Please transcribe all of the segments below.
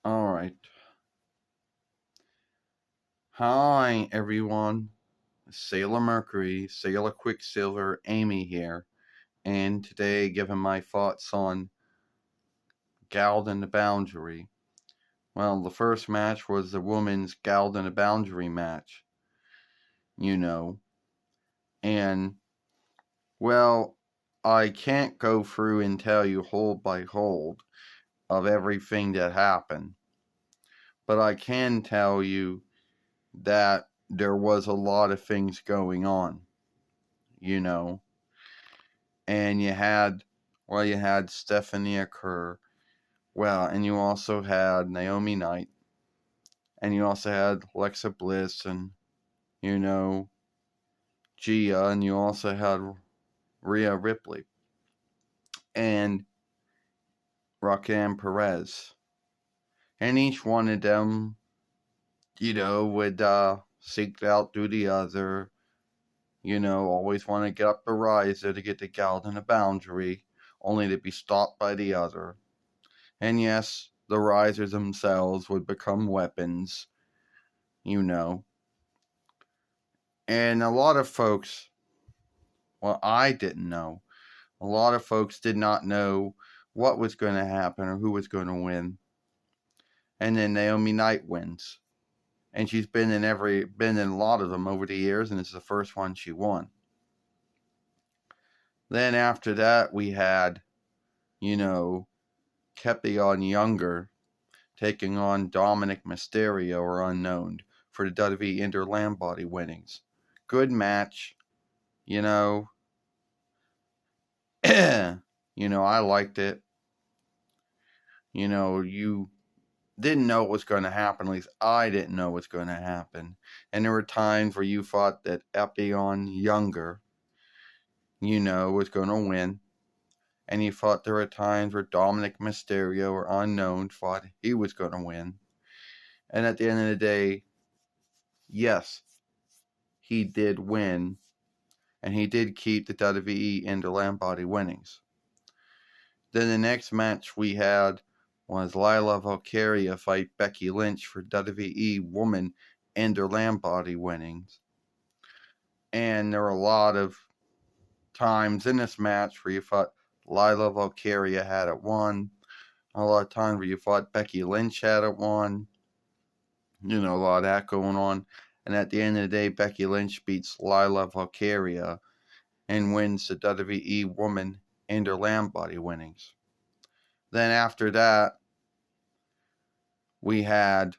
All right. Hi, everyone. Sailor Mercury, Sailor Quicksilver, Amy here. And today, giving my thoughts on Gald and the Boundary. Well, the first match was the women's Gald and the Boundary match. You know. And, well, I can't go through and tell you hold by hold of everything that happened. But I can tell you that there was a lot of things going on. You know. And you had Stephanie Kerr, and you also had Naomi Knight, and you also had Alexa Bliss, and you know Gia, and you also had Rhea Ripley and Roxanne Perez, and each one of them, would seek out through the other. Always want to get up the riser to get the gal in the boundary, only to be stopped by the other. And yes, the risers themselves would become weapons, you know. And a lot of folks, I didn't know. A lot of folks did not know what was going to happen or who was going to win. And then Naomi Knight wins. And she's been in a lot of them over the years, and it's the first one she won. Then after that, we had, Kepion Younger taking on Dominic Mysterio or Unknown for the WWE Inter Body winnings. Good match, you know. I liked it. You didn't know what was going to happen. At least I didn't know what was going to happen. And there were times where you thought that Epion Younger, was going to win. And you thought there were times where Dominic Mysterio or Unknown thought he was going to win. And at the end of the day, yes, he did win. And he did keep the WWE Inter Body winnings. Then the next match we had was Lila Valkyria fight Becky Lynch for WWE Woman Inter Body winnings. And there were a lot of times in this match where you thought Lila Valkyria had it won. A lot of times where you thought Becky Lynch had it won. A lot of that going on. And at the end of the day, Becky Lynch beats Lila Valkyria and wins the WWE Woman Inter Body winnings. Then after that, we had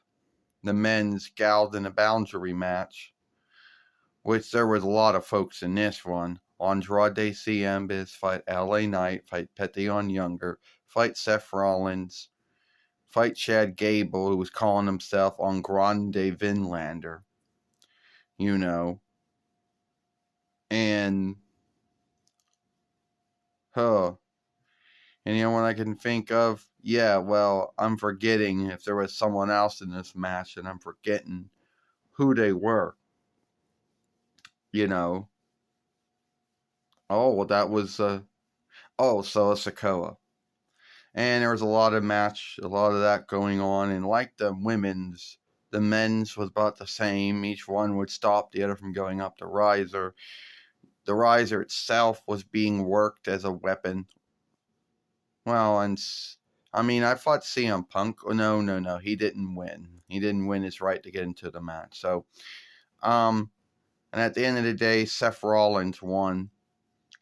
the men's Gald in a Boundary match, which there was a lot of folks in this one. Andrade Cien fight LA Knight, fight Petion Younger, fight Seth Rollins, fight Chad Gable, who was calling himself on Grande Vinlander. And anyone I can think of? Yeah, well, I'm forgetting if there was someone else in this match, and I'm forgetting who they were. Oh, well, that was, Solo Sikoa. And there was a lot of that going on. And like the men's was about the same. Each one would stop the other from going up the riser. The riser itself was being worked as a weapon. Well, and I thought CM Punk. Oh, no, he didn't win. He didn't win his right to get into the match. So, and at the end of the day, Seth Rollins won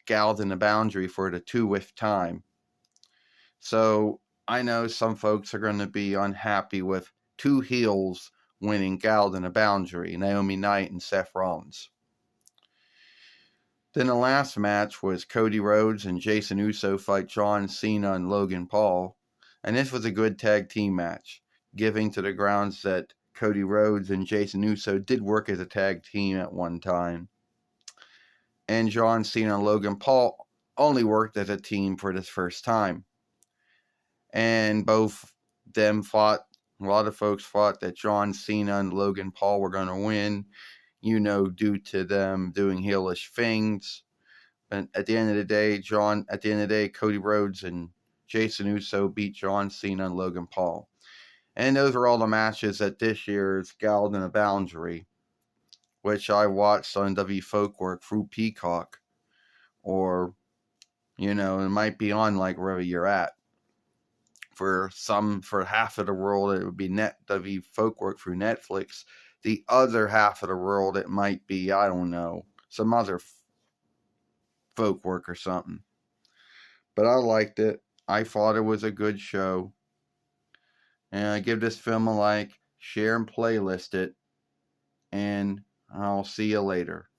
Gald in the Boundary for the 2th time. So I know some folks are going to be unhappy with 2 heels winning Gald in the Boundary, Naomi Knight and Seth Rollins. Then the last match was Cody Rhodes and Jason Uso fight John Cena and Logan Paul. And this was a good tag team match, giving to the grounds that Cody Rhodes and Jason Uso did work as a tag team at one time. And John Cena and Logan Paul only worked as a team for this first time. And both them fought, a lot of folks thought that John Cena and Logan Paul were going to win, due to them doing heelish things. But at the end of the day, Cody Rhodes and Jason Uso beat John Cena and Logan Paul. And those are all the matches at this year's Golden Boundary, which I watched on FOLKWORK through Peacock. Or, it might be on like wherever you're at. For half of the world, it would be FOLKWORK through Netflix. The other half of the world, it might be, I don't know, some other FOLKWORK or something. But I liked it. I thought it was a good show. And I give this film a like, share and playlist it. And I'll see you later.